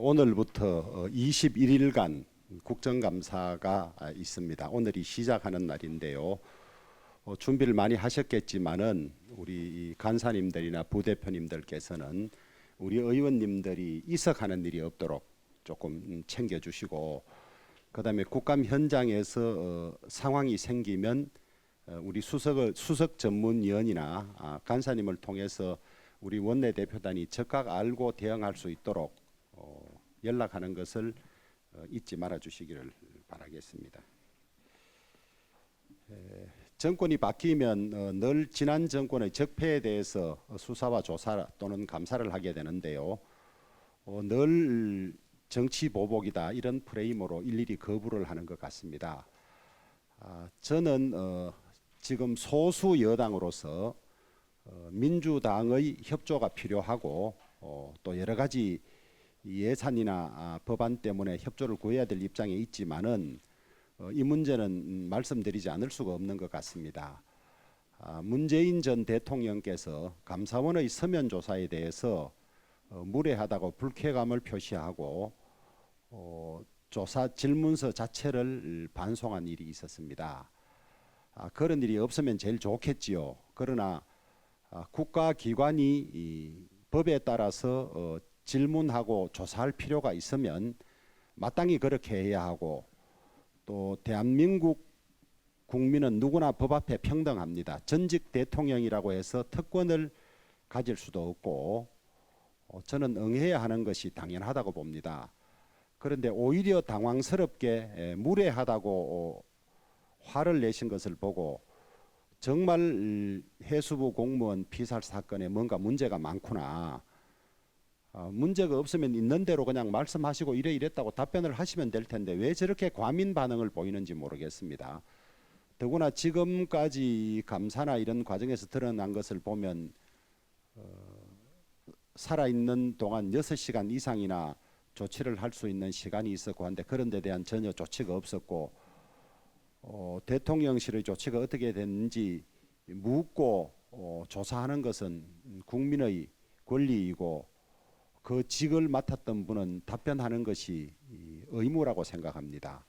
오늘부터 21일간 국정감사가 있습니다. 오늘이 시작하는 날인데요. 준비를 많이 하셨겠지만은 우리 간사님들이나 부대표님들께서는 우리 의원님들이 이석하는 일이 없도록 조금 챙겨주시고, 그다음에 국감 현장에서 상황이 생기면 우리 수석 전문위원이나 간사님을 통해서 우리 원내대표단이 즉각 알고 대응할 수 있도록 연락하는 것을 잊지 말아 주시기를 바라겠습니다. 정권이 바뀌면 늘 지난 정권의 적폐에 대해서 수사와 조사 또는 감사를 하게 되는데요. 늘 정치 보복이다 이런 프레임으로 일일이 거부를 하는 것 같습니다. 저는 지금 소수 여당으로서 민주당의 협조가 필요하고 또 여러 가지 예산이나 법안 때문에 협조를 구해야 될 입장에 있지만은 이 문제는 말씀드리지 않을 수가 없는 것 같습니다. 문재인 전 대통령께서 감사원의 서면 조사에 대해서 무례하다고 불쾌감을 표시하고 조사 질문서 자체를 반송한 일이 있었습니다. 그런 일이 없으면 제일 좋겠지요. 그러나 국가기관이 이 법에 따라서 질문하고 조사할 필요가 있으면 마땅히 그렇게 해야 하고, 또 대한민국 국민은 누구나 법 앞에 평등합니다. 전직 대통령이라고 해서 특권을 가질 수도 없고 저는 응해야 하는 것이 당연하다고 봅니다. 그런데 오히려 당황스럽게 무례하다고 화를 내신 것을 보고 정말 해수부 공무원 피살 사건에 뭔가 문제가 많구나, 문제가 없으면 있는 대로 그냥 말씀하시고 이랬다고 답변을 하시면 될 텐데 왜 저렇게 과민 반응을 보이는지 모르겠습니다. 더구나 지금까지 감사나 이런 과정에서 드러난 것을 보면 살아있는 동안 6시간 이상이나 조치를 할 수 있는 시간이 있었고 한데 그런 데 대한 전혀 조치가 없었고, 대통령실의 조치가 어떻게 됐는지 묻고 조사하는 것은 국민의 권리이고 그 직을 맡았던 분은 답변하는 것이 의무라고 생각합니다.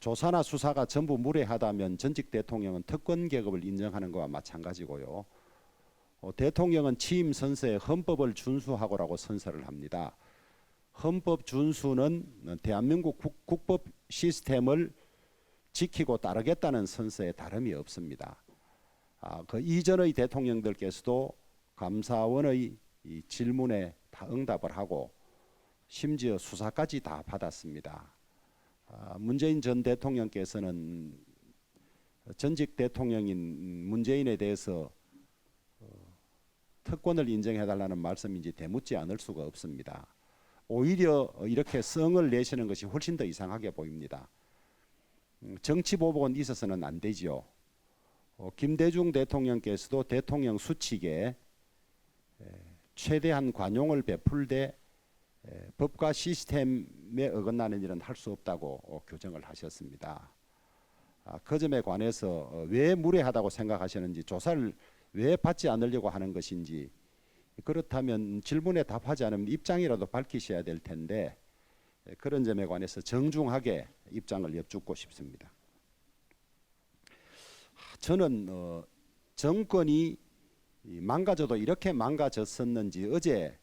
조사나 수사가 전부 무례하다면 전직 대통령은 특권 계급을 인정하는 것과 마찬가지고요. 대통령은 취임 선서에 헌법을 준수하고라고 선서를 합니다. 헌법 준수는 대한민국 국법 시스템을 지키고 따르겠다는 선서에 다름이 없습니다. 그 이전의 대통령들께서도 감사원의 이 질문에 다 응답을 하고 심지어 수사까지 다 받았습니다. 문재인 전 대통령께서는 전직 대통령인 문재인에 대해서 특권을 인정해달라는 말씀인지 되묻지 않을 수가 없습니다. 오히려 이렇게 성을 내시는 것이 훨씬 더 이상하게 보입니다. 정치 보복은 있어서는 안 되지요. 김대중 대통령께서도 대통령 수칙에 최대한 관용을 베풀되 법과 시스템에 어긋나는 일은 할 수 없다고 규정을 하셨습니다. 그 점에 관해서 왜 무례하다고 생각하시는지, 조사를 왜 받지 않으려고 하는 것인지, 그렇다면 질문에 답하지 않으면 입장이라도 밝히셔야 될 텐데 그런 점에 관해서 정중하게 입장을 여쭙고 싶습니다. 저는 정권이 망가져도 이렇게 망가졌었는지 어제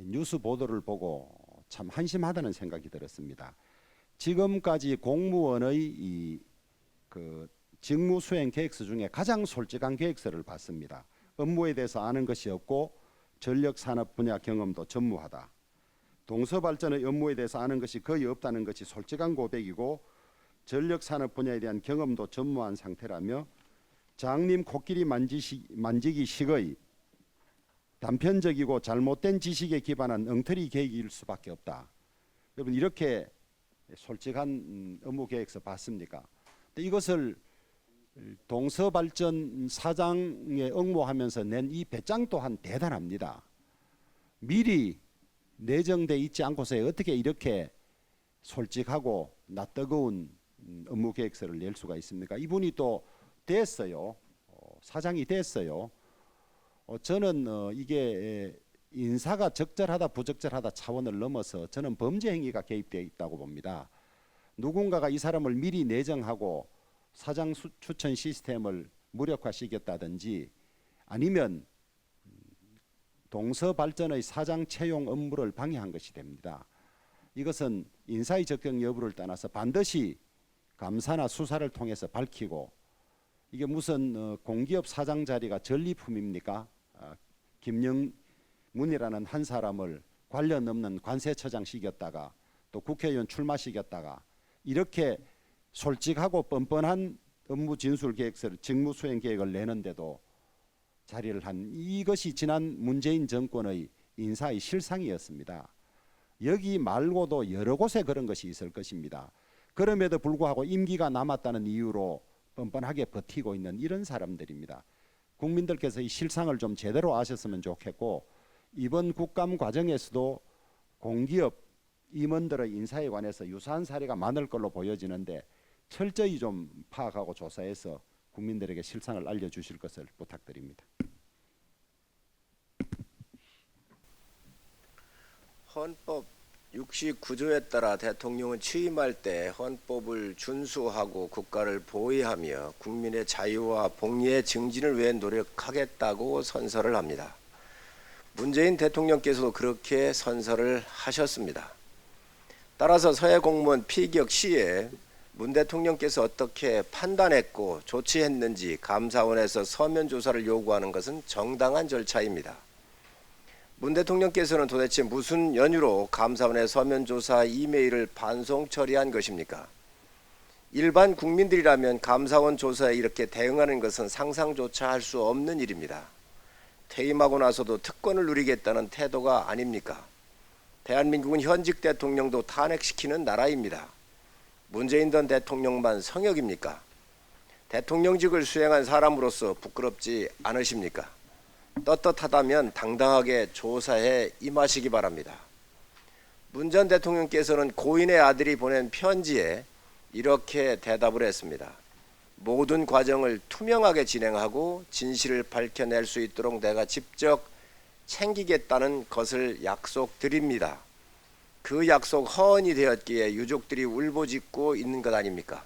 뉴스 보도를 보고 참 한심하다는 생각이 들었습니다. 지금까지 공무원의 그 직무 수행 계획서 중에 가장 솔직한 계획서를 봤습니다. 업무에 대해서 아는 것이 없고 전력산업 분야 경험도 전무하다. 동서발전의 업무에 대해서 아는 것이 거의 없다는 것이 솔직한 고백이고, 전력산업 분야에 대한 경험도 전무한 상태라며 장님 코끼리 만지기 식의 단편적이고 잘못된 지식에 기반한 엉터리 계획일 수밖에 없다. 여러분, 이렇게 솔직한 업무 계획서 봤습니까? 근데 이것을 동서발전 사장에 응모하면서 낸 이 배짱 또한 대단합니다. 미리 내정돼 있지 않고서 어떻게 이렇게 솔직하고 낯뜨거운 업무 계획서를 낼 수가 있습니까? 이분이 또 됐어요. 사장이 됐어요. 저는 이게 인사가 적절하다 부적절하다 차원을 넘어서 저는 범죄 행위가 개입되어 있다고 봅니다. 누군가가 이 사람을 미리 내정하고 사장 추천 시스템을 무력화시켰다든지 아니면 동서 발전의 사장 채용 업무를 방해한 것이 됩니다. 이것은 인사의 적격 여부를 떠나서 반드시 감사나 수사를 통해서 밝히고, 이게 무슨 공기업 사장 자리가 전리품입니까? 김영문이라는 한 사람을 관련 없는 관세처장 시켰다가 또 국회의원 출마시켰다가 이렇게 솔직하고 뻔뻔한 업무 진술 계획서를 직무 수행 계획을 내는데도 자리를 한, 이것이 지난 문재인 정권의 인사의 실상이었습니다. 여기 말고도 여러 곳에 그런 것이 있을 것입니다. 그럼에도 불구하고 임기가 남았다는 이유로 뻔뻔하게 버티고 있는 이런 사람들입니다. 국민들께서 이 실상을 좀 제대로 아셨으면 좋겠고, 이번 국감 과정에서도 공기업 임원들의 인사에 관해서 유사한 사례가 많을 걸로 보여지는데 철저히 좀 파악하고 조사해서 국민들에게 실상을 알려주실 것을 부탁드립니다. 헌법 69조에 따라 대통령은 취임할 때 헌법을 준수하고 국가를 보위하며 국민의 자유와 복리의 증진을 위해 노력하겠다고 선서를 합니다. 문재인 대통령께서도 그렇게 선서를 하셨습니다. 따라서 서해 공무원 피격 시에 문 대통령께서 어떻게 판단했고 조치했는지 감사원에서 서면 조사를 요구하는 것은 정당한 절차입니다. 문 대통령께서는 도대체 무슨 연유로 감사원의 서면 조사 이메일을 반송 처리한 것입니까? 일반 국민들이라면 감사원 조사에 이렇게 대응하는 것은 상상조차 할 수 없는 일입니다. 퇴임하고 나서도 특권을 누리겠다는 태도가 아닙니까? 대한민국은 현직 대통령도 탄핵시키는 나라입니다. 문재인 전 대통령만 성역입니까? 대통령직을 수행한 사람으로서 부끄럽지 않으십니까? 떳떳하다면 당당하게 조사에 임하시기 바랍니다. 문 전 대통령께서는 고인의 아들이 보낸 편지에 이렇게 대답을 했습니다. 모든 과정을 투명하게 진행하고 진실을 밝혀낼 수 있도록 내가 직접 챙기겠다는 것을 약속드립니다. 그 약속 허언이 되었기에 유족들이 울부짖고 있는 것 아닙니까?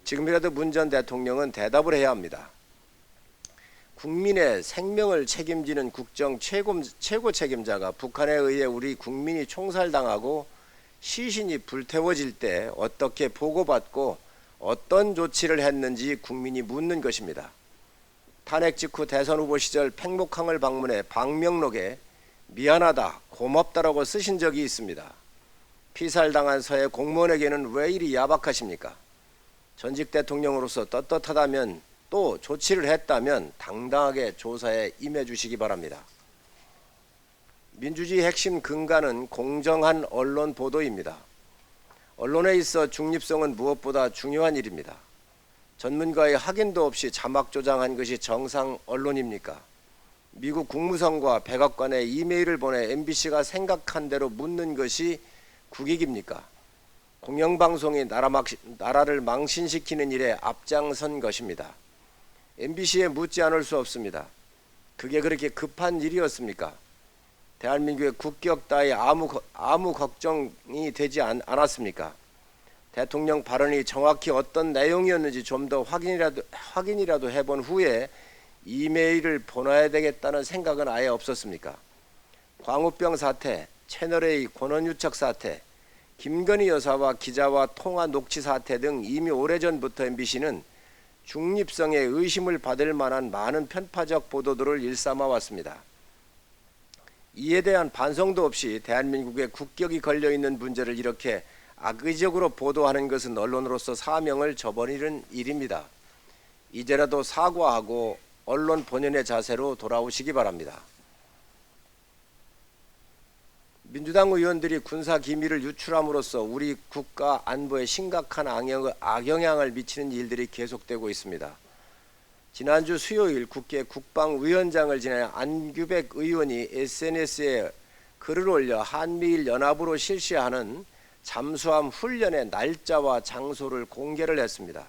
지금이라도 문 전 대통령은 대답을 해야 합니다. 국민의 생명을 책임지는 국정 최고 책임자가 북한에 의해 우리 국민이 총살당하고 시신이 불태워질 때 어떻게 보고받고 어떤 조치를 했는지 국민이 묻는 것입니다. 탄핵 직후 대선 후보 시절 팽목항을 방문해 방명록에 미안하다, 고맙다라고 쓰신 적이 있습니다. 피살당한 서해 공무원에게는 왜 이리 야박하십니까? 전직 대통령으로서 떳떳하다면 또 조치를 했다면 당당하게 조사에 임해 주시기 바랍니다. 민주주의 핵심 근간은 공정한 언론 보도입니다. 언론에 있어 중립성은 무엇보다 중요한 일입니다. 전문가의 확인도 없이 자막 조장한 것이 정상 언론입니까? 미국 국무성과 백악관에 이메일을 보내 MBC가 생각한 대로 묻는 것이 국익입니까? 공영방송이 나라를 망신시키는 일에 앞장선 것입니다. MBC에 묻지 않을 수 없습니다. 그게 그렇게 급한 일이었습니까? 대한민국의 국격 따위 아무 걱정이 되지 않았습니까? 대통령 발언이 정확히 어떤 내용이었는지 좀 더 확인이라도 해본 후에 이메일을 보내야 되겠다는 생각은 아예 없었습니까? 광우병 사태, 채널A 권원유착 사태, 김건희 여사와 기자와 통화 녹취 사태 등 이미 오래전부터 MBC는 중립성에 의심을 받을 만한 많은 편파적 보도들을 일삼아 왔습니다. 이에 대한 반성도 없이 대한민국의 국격이 걸려있는 문제를 이렇게 악의적으로 보도하는 것은 언론으로서 사명을 저버리는 일입니다. 이제라도 사과하고 언론 본연의 자세로 돌아오시기 바랍니다. 민주당 의원들이 군사 기밀을 유출함으로써 우리 국가 안보에 심각한 악영향을 미치는 일들이 계속되고 있습니다. 지난주 수요일 국회 국방위원장을 지낸 안규백 의원이 SNS에 글을 올려 한미일 연합으로 실시하는 잠수함 훈련의 날짜와 장소를 공개를 했습니다.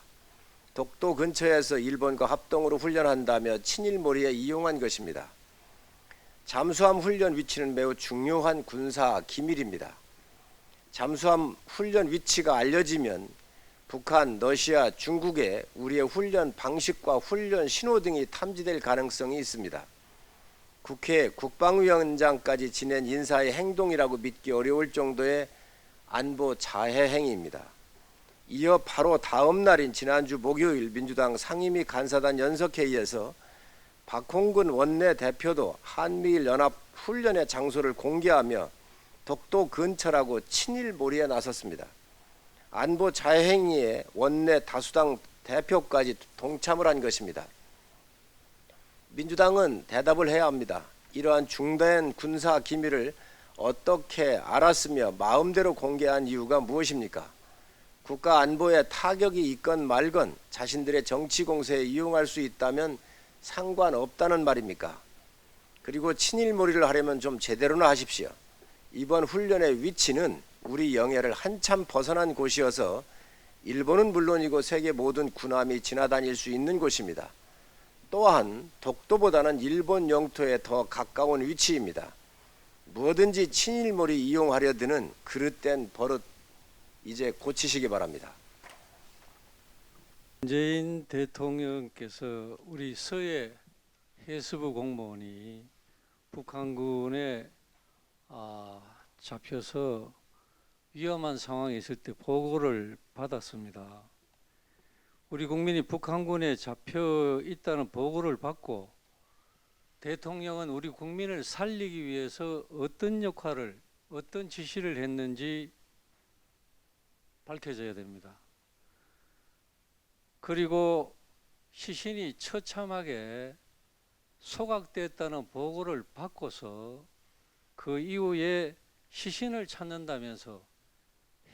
독도 근처에서 일본과 합동으로 훈련한다며 친일몰이에 이용한 것입니다. 잠수함 훈련 위치는 매우 중요한 군사 기밀입니다. 잠수함 훈련 위치가 알려지면 북한, 러시아, 중국에 우리의 훈련 방식과 훈련 신호 등이 탐지될 가능성이 있습니다. 국회 국방위원장까지 지낸 인사의 행동이라고 믿기 어려울 정도의 안보 자해 행위입니다. 이어 바로 다음 날인 지난주 목요일 민주당 상임위 간사단 연석회의에서 박홍근 원내대표도 한미일 연합 훈련의 장소를 공개하며 독도 근처라고 친일몰이에 나섰습니다. 안보 자해 행위에 원내 다수당 대표까지 동참을 한 것입니다. 민주당은 대답을 해야 합니다. 이러한 중대한 군사 기밀을 어떻게 알았으며 마음대로 공개한 이유가 무엇입니까? 국가 안보에 타격이 있건 말건 자신들의 정치 공세에 이용할 수 있다면 상관없다는 말입니까? 그리고 친일몰이를 하려면 좀 제대로나 하십시오. 이번 훈련의 위치는 우리 영해를 한참 벗어난 곳이어서 일본은 물론이고 세계 모든 군함이 지나다닐 수 있는 곳입니다. 또한 독도보다는 일본 영토에 더 가까운 위치입니다. 뭐든지 친일몰이 이용하려 드는 그릇된 버릇 이제 고치시기 바랍니다. 문재인 대통령께서 우리 서해 해수부 공무원이 북한군에 잡혀서 위험한 상황에 있을 때 보고를 받았습니다. 우리 국민이 북한군에 잡혀 있다는 보고를 받고 대통령은 우리 국민을 살리기 위해서 어떤 역할을, 어떤 지시를 했는지 밝혀져야 됩니다. 그리고 시신이 처참하게 소각됐다는 보고를 받고서 그 이후에 시신을 찾는다면서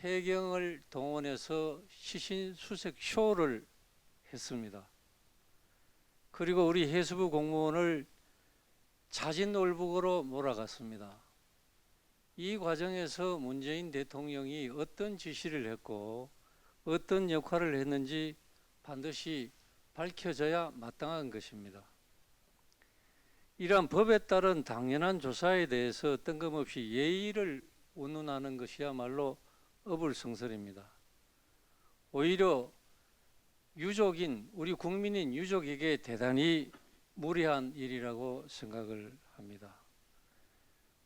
해경을 동원해서 시신 수색 쇼를 했습니다. 그리고 우리 해수부 공무원을 자진몰북으로 몰아갔습니다. 이 과정에서 문재인 대통령이 어떤 지시를 했고 어떤 역할을 했는지 반드시 밝혀져야 마땅한 것입니다. 이러한 법에 따른 당연한 조사에 대해서 뜬금없이 예의를 운운하는 것이야말로 어불성설입니다. 오히려 유족인 우리 국민인 유족에게 대단히 무리한 일이라고 생각을 합니다.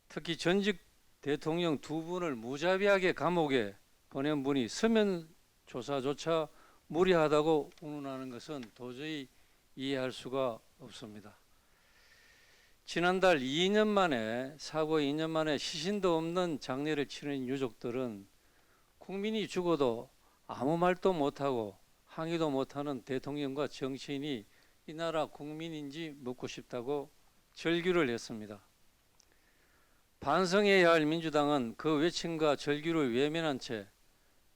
특히 전직 대통령 두 분을 무자비하게 감옥에 보낸 분이 서면 조사조차 무리하다고 운운하는 것은 도저히 이해할 수가 없습니다. 지난달 2년 만에 사고 2년 만에 시신도 없는 장례를 치른 유족들은 국민이 죽어도 아무 말도 못하고 항의도 못하는 대통령과 정치인이 이 나라 국민인지 묻고 싶다고 절규를 했습니다. 반성해야 할 민주당은 그 외침과 절규를 외면한 채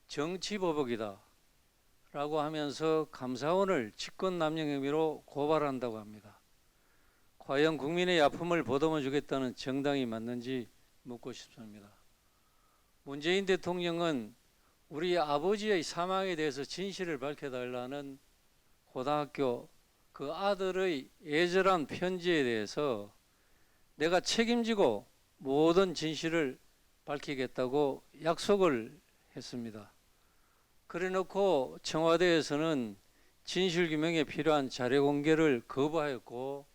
정치보복이다 라고 하면서 감사원을 직권남용 혐의로 고발한다고 합니다. 과연 국민의 아픔을 보듬어 주겠다는 정당이 맞는지 묻고 싶습니다. 문재인 대통령은 우리 아버지의 사망에 대해서 진실을 밝혀달라는 고등학교 그 아들의 애절한 편지에 대해서 내가 책임지고 모든 진실을 밝히겠다고 약속을 했습니다. 그래놓고 청와대에서는 진실규명에 필요한 자료 공개를 거부하였고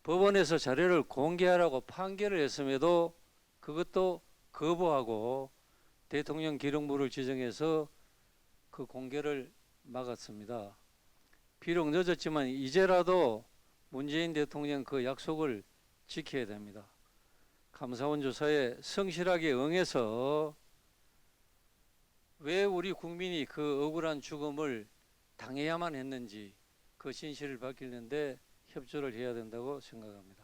법원에서 자료를 공개하라고 판결을 했음에도 그것도 거부하고 대통령 기록물을 지정해서 그 공개를 막았습니다. 비록 늦었지만 이제라도 문재인 대통령 그 약속을 지켜야 됩니다. 감사원 조사에 성실하게 응해서 왜 우리 국민이 그 억울한 죽음을 당해야만 했는지 그 진실을 밝히는데 협조를 해야 된다고 생각합니다.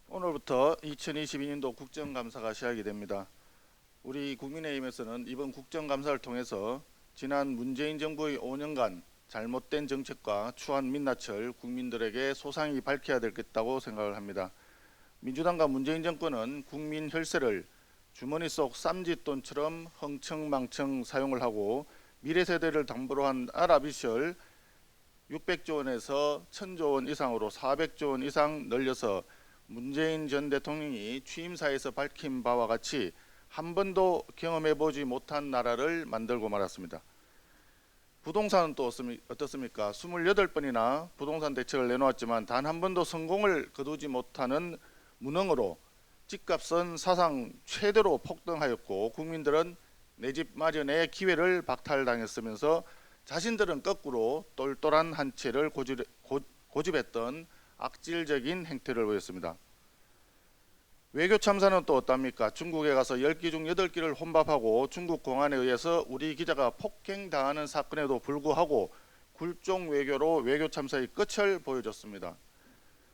오늘부터 2022년도 국정감사가 시작이 됩니다. 우리 국민의힘에서는 이번 국정감사를 통해서 지난 문재인 정부의 5년간 잘못된 정책과 추한 민낯을 국민들에게 소상히 밝혀야 되겠다고 생각을 합니다. 민주당과 문재인 정권은 국민 혈세를 주머니 속 600조 원에서 1000조 원 이상으로 400조 원 이상 늘려서 문재인 전 대통령이 취임사에서 밝힌 바와 같이 한 번도 경험해보지 못한 나라를 만들고 말았습니다. 부동산은 또 어떻습니까? 28번이나 부동산 대책을 내놓았지만 단 한 번도 성공을 거두지 못하는 무능으로 집값은 사상 최대로 폭등하였고 국민들은 내 집 마련의 기회를 박탈당했으면서 자신들은 거꾸로 똘똘한 한 채를 고집했던 악질적인 행태를 보였습니다. 외교 참사는 또 어떻습니까? 중국에 가서 10기 중 8기를 혼밥하고 중국 공안에 의해서 우리 기자가 폭행당하는 사건에도 불구하고 굴종 외교로 외교 참사의 끝을 보여줬습니다.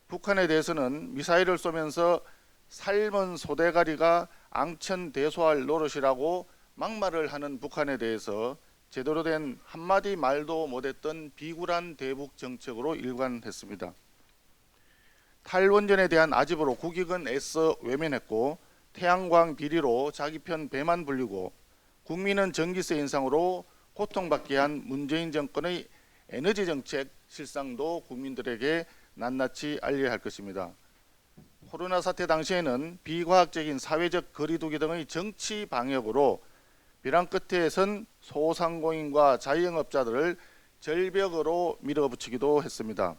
북한에 대해서는 미사일을 쏘면서 삶은 소대가리가 앙천대소할 노릇이라고 막말을 하는 북한에 대해서 제대로 된 한마디 말도 못했던 비굴한 대북 정책으로 일관했습니다. 탈원전에 대한 아집으로 국익은 애써 외면했고 태양광 비리로 자기 편 배만 불리고 국민은 전기세 인상으로 고통받게 한 문재인 정권의 에너지 정책 실상도 국민들에게 낱낱이 알려야 할 것입니다. 코로나 사태 당시에는 비과학적인 사회적 거리두기 등의 정치 방역으로 벼랑 끝에 선 소상공인과 자영업자들을 절벽으로 밀어붙이기도 했습니다.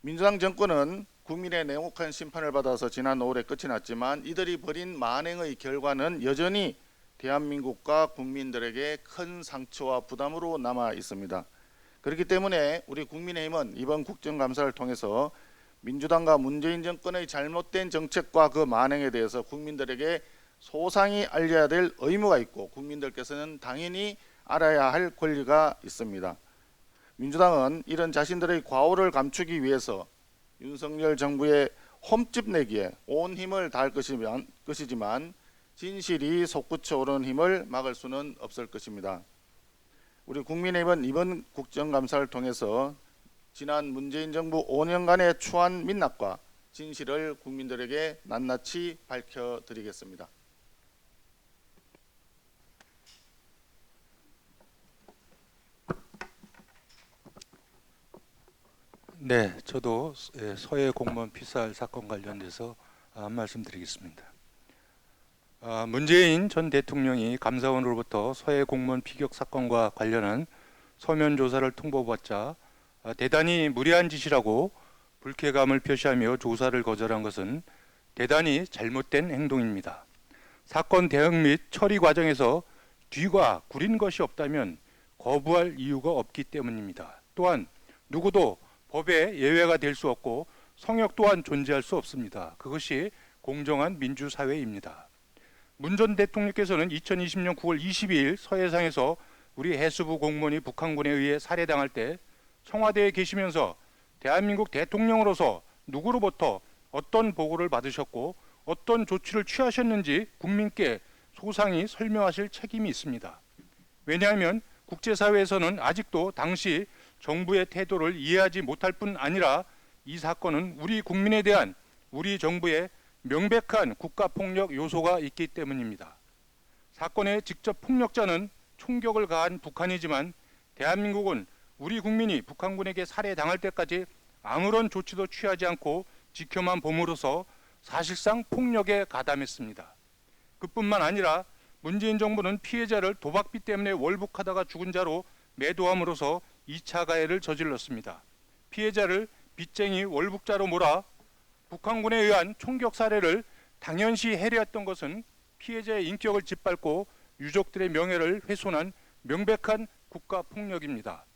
민주당 정권은 국민의 냉혹한 심판을 받아서 지난 5월에 끝이 났지만 이들이 벌인 만행의 결과는 여전히 대한민국과 국민들에게 큰 상처와 부담으로 남아 있습니다. 그렇기 때문에 우리 국민의힘은 이번 국정감사를 통해서 민주당과 문재인 정권의 잘못된 정책과 그 만행에 대해서 국민들에게 소상히 알려야 될 의무가 있고 국민들께서는 당연히 알아야 할 권리가 있습니다. 민주당은 이런 자신들의 과오를 감추기 위해서 윤석열 정부의 홈집 내기에 온 힘을 다할 것이지만 진실이 솟구쳐 오르는 힘을 막을 수는 없을 것입니다. 우리 국민의힘은 이번 국정감사를 통해서 지난 문재인 정부 5년간의 추한 민낯과 진실을 국민들에게 낱낱이 밝혀드리겠습니다. 네, 저도 서해 공무원 피살 사건 관련돼서 한 말씀 드리겠습니다. 문재인 전 대통령이 감사원으로부터 서해 공무원 피격 사건과 관련한 서면 조사를 통보받자 대단히 무례한 짓이라고 불쾌감을 표시하며 조사를 거절한 것은 대단히 잘못된 행동입니다. 사건 대응 및 처리 과정에서 뒤가 구린 것이 없다면 거부할 이유가 없기 때문입니다. 또한 누구도 법의 예외가 될 수 없고 성역 또한 존재할 수 없습니다. 그것이 공정한 민주사회입니다. 문 전 대통령께서는 2020년 9월 22일 서해상에서 우리 해수부 공무원이 북한군에 의해 살해당할 때 청와대에 계시면서 대한민국 대통령으로서 누구로부터 어떤 보고를 받으셨고 어떤 조치를 취하셨는지 국민께 소상히 설명하실 책임이 있습니다. 왜냐하면 국제사회에서는 아직도 당시 정부의 태도를 이해하지 못할 뿐 아니라 이 사건은 우리 국민에 대한 우리 정부의 명백한 국가폭력 요소가 있기 때문입니다. 사건의 직접 폭력자는 총격을 가한 북한이지만 대한민국은 우리 국민이 북한군에게 살해당할 때까지 아무런 조치도 취하지 않고 지켜만 봄으로써 사실상 폭력에 가담했습니다. 그뿐만 아니라 문재인 정부는 피해자를 도박비 때문에 월북하다가 죽은 자로 매도함으로써 2차 가해를 저질렀습니다. 피해자를 빚쟁이 월북자로 몰아 북한군에 의한 총격 살해를 당연시 해려했던 것은 피해자의 인격을 짓밟고 유족들의 명예를 훼손한 명백한 국가폭력입니다.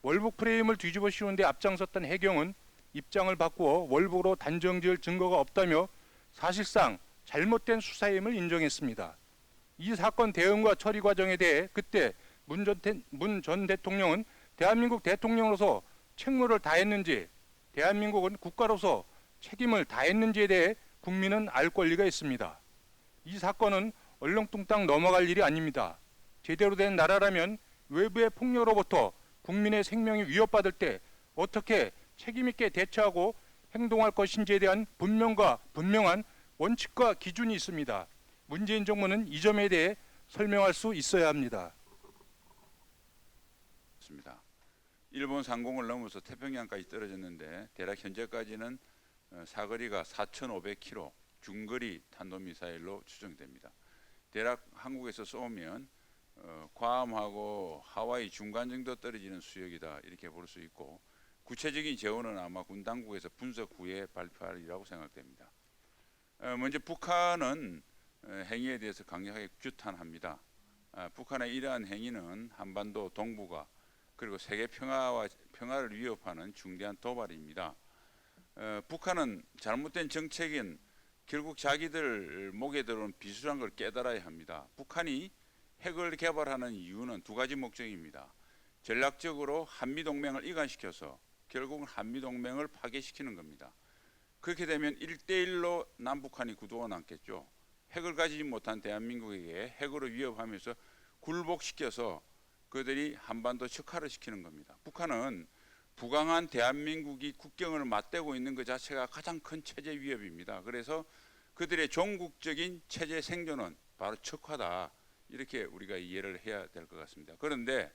월북 프레임을 뒤집어 씌우는 데 앞장섰던 해경은 입장을 바꾸어 월북으로 단정지을 증거가 없다며 사실상 잘못된 수사임을 인정했습니다. 이 사건 대응과 처리 과정에 대해 그때 문 전 대통령은 대한민국 대통령으로서 책무를 다했는지 대한민국은 국가로서 책임을 다했는지에 대해 국민은 알 권리가 있습니다. 이 사건은 얼렁뚱땅 넘어갈 일이 아닙니다. 제대로 된 나라라면 외부의 폭력으로부터 국민의 생명이 위협받을 때 어떻게 책임있게 대처하고 행동할 것인지에 대한 분명한 원칙과 기준이 있습니다. 문재인 정부는 이 점에 대해 설명할 수 있어야 합니다. 일본 상공을 넘어서 태평양까지 떨어졌는데 대략 현재까지는 사거리가 4,500km, 중거리 탄도미사일로 추정됩니다. 대략 한국에서 쏘면 괌하고 하와이 중간 정도 떨어지는 수역이다 이렇게 볼 수 있고, 구체적인 재원은 아마 군 당국에서 분석 후에 발표하리라고 생각됩니다. 먼저 북한은 행위에 대해서 강력하게 규탄합니다. 북한의 이러한 행위는 한반도 동북아 그리고 세계 평화를 위협하는 중대한 도발입니다. 북한은 잘못된 정책인 결국 자기들 목에 들어온 비수란 걸 깨달아야 합니다. 북한이 핵을 개발하는 이유는 두 가지 목적입니다. 전략적으로 한미동맹을 이간시켜서 결국은 한미동맹을 파괴시키는 겁니다. 그렇게 되면 1대1로 남북한이 구도가 남겠죠. 핵을 가지지 못한 대한민국에게 핵으로 위협하면서 굴복시켜서 그들이 한반도 척화를 시키는 겁니다. 북한은 부강한 대한민국이 국경을 맞대고 있는 것 자체가 가장 큰 체제 위협입니다. 그래서 그들의 종국적인 체제 생존은 바로 척화다. 이렇게 우리가 이해를 해야 될 것 같습니다. 그런데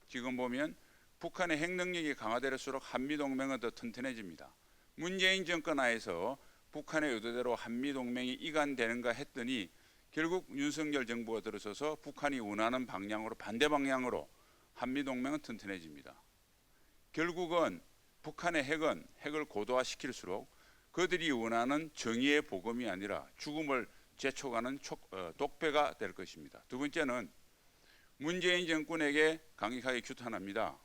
지금 보면 북한의 핵 능력이 강화될수록 한미동맹은 더 튼튼해집니다. 문재인 정권 하에서 북한의 의도대로 한미동맹이 이간되는가 했더니 결국 윤석열 정부가 들어서서 북한이 원하는 방향으로 반대 방향으로 한미동맹은 튼튼해집니다. 결국은 북한의 핵을 고도화시킬수록 그들이 원하는 정의의 복음이 아니라 죽음을 재촉하는 독배가 될 것입니다. 두 번째는 문재인 정권에게 강력하게 규탄합니다.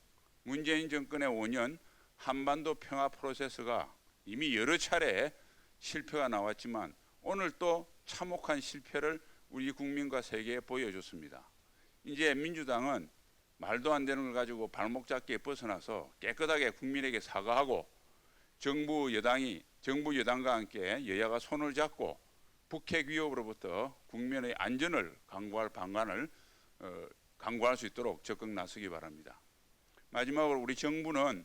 문재인 정권의 5년 한반도 평화 프로세스가 이미 여러 차례 실패가 나왔지만 오늘 또 참혹한 실패를 우리 국민과 세계에 보여줬습니다. 이제 민주당은 말도 안 되는 걸 가지고 발목 잡기에 벗어나서 깨끗하게 국민에게 사과하고 정부 여당과 함께 여야가 손을 잡고 북핵 위협으로부터 국민의 안전을 강구할 수 있도록 적극 나서기 바랍니다. 마지막으로 우리 정부는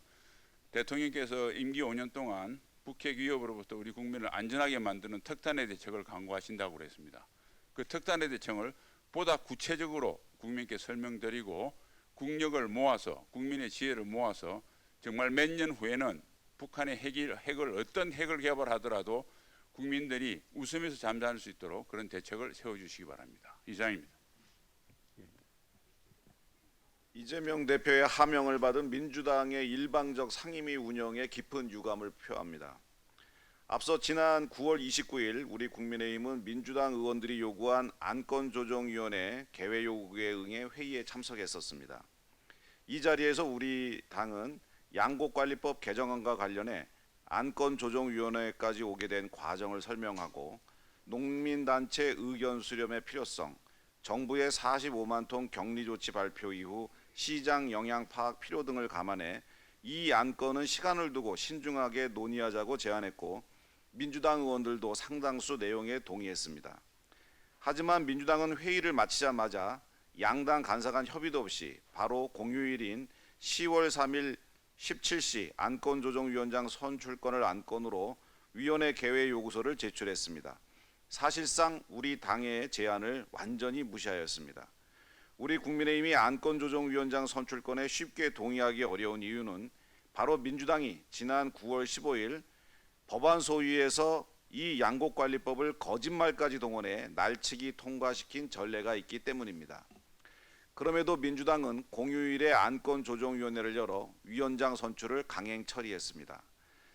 대통령께서 임기 5년 동안 북핵 위협으로부터 우리 국민을 안전하게 만드는 특단의 대책을 강구하신다고 그랬습니다. 그 특단의 대책을 보다 구체적으로 국민께 설명드리고 국력을 모아서 국민의 지혜를 모아서 정말 몇 년 후에는 북한의 어떤 핵을 개발하더라도 국민들이 웃으면서 잠잘 수 있도록 그런 대책을 세워주시기 바랍니다. 이상입니다. 이재명 대표의 하명을 받은 민주당의 일방적 상임위 운영에 깊은 유감을 표합니다. 앞서 지난 9월 29일 우리 국민의힘은 민주당 의원들이 요구한 안건조정위원회 개회 요구에 응해 회의에 참석했었습니다. 이 자리에서 우리 당은 양곡관리법 개정안과 관련해 안건조정위원회까지 오게 된 과정을 설명하고 농민단체 의견 수렴의 필요성, 정부의 45만 톤 격리조치 발표 이후 시장 영향 파악 필요 등을 감안해 이 안건은 시간을 두고 신중하게 논의하자고 제안했고 민주당 의원들도 상당수 내용에 동의했습니다. 하지만 민주당은 회의를 마치자마자 양당 간사 간 협의도 없이 바로 공휴일인 10월 3일 17시 안건조정위원장 선출권을 안건으로 위원회 개회 요구서를 제출했습니다. 사실상 우리 당의 제안을 완전히 무시하였습니다. 우리 국민의힘이 안건조정위원장 선출권에 쉽게 동의하기 어려운 이유는 바로 민주당이 지난 9월 15일 법안 소위에서 이 양곡관리법을 거짓말까지 동원해 날치기 통과시킨 전례가 있기 때문입니다. 그럼에도 민주당은 공휴일에 안건조정위원회를 열어 위원장 선출을 강행 처리했습니다.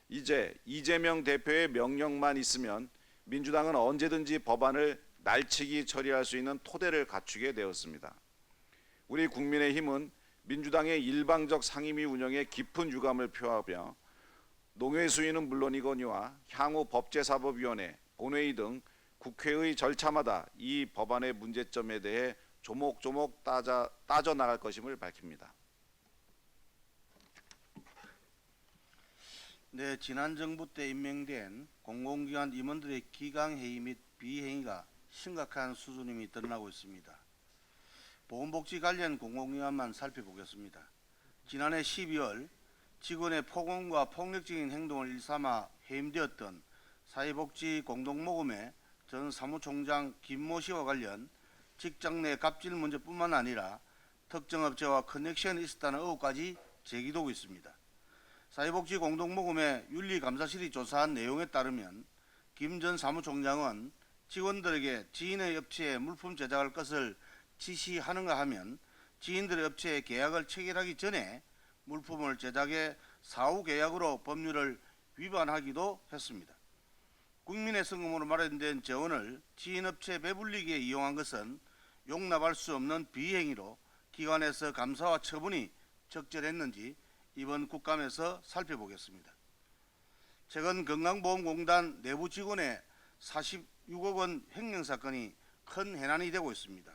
이제 이재명 대표의 명령만 있으면 민주당은 언제든지 법안을 날치기 처리할 수 있는 토대를 갖추게 되었습니다. 우리 국민의힘은 민주당의 일방적 상임위 운영에 깊은 유감을 표하며 농해 수위는 물론이거니와 향후 법제사법위원회, 본회의 등 국회의 절차마다 이 법안의 문제점에 대해 조목조목 따져나갈 것임을 밝힙니다. 네, 지난 정부 때 임명된 공공기관 임원들의 기강회의 및 비행위가 심각한 수준임이 드러나고 있습니다. 보건복지 관련 공공기관만 살펴보겠습니다. 지난해 12월 직원의 폭언과 폭력적인 행동을 일삼아 해임되었던 사회복지 공동모금회 전 사무총장 김모 씨와 관련 직장 내 갑질 문제뿐만 아니라 특정 업체와 커넥션이 있었다는 의혹까지 제기되고 있습니다. 사회복지공동모금회 윤리감사실이 조사한 내용에 따르면 김 전 사무총장은 직원들에게 지인의 업체에 물품 제작할 것을 지시하는가 하면 지인들의 업체에 계약을 체결하기 전에 물품을 제작해 사후 계약으로 법률을 위반하기도 했습니다. 국민의 성금으로 마련된 재원을 지인업체에 배불리게 이용한 것은 용납할 수 없는 비행위로 기관에서 감사와 처분이 적절했는지 이번 국감에서 살펴보겠습니다. 최근 건강보험공단 내부 직원의 46억 원 횡령 사건이 큰 해난이 되고 있습니다.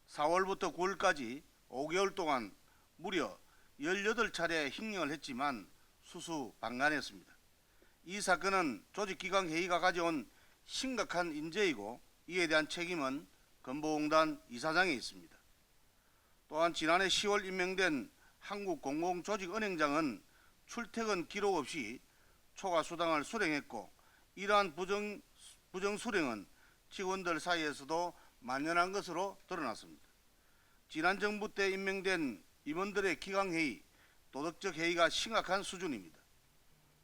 4월부터 9월까지 5개월 동안 무려 18차례 횡령을 했지만 수수방관했습니다. 이 사건은 조직기강회의가 가져온 심각한 인재이고 이에 대한 책임은 건보공단 이사장에 있습니다. 또한 지난해 10월 임명된 한국공공조직은행장은 출퇴근 기록 없이 초과 수당을 수령했고 이러한 부정수령은 직원들 사이에서도 만연한 것으로 드러났습니다. 지난 정부 때 임명된 임원들의 기강회의, 도덕적 해이가 심각한 수준입니다.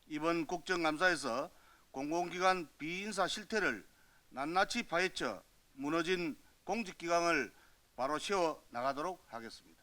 이번 국정감사에서 공공기관 비인사 실태를 낱낱이 파헤쳐 무너진 공직기강을 바로 세워 나가도록 하겠습니다.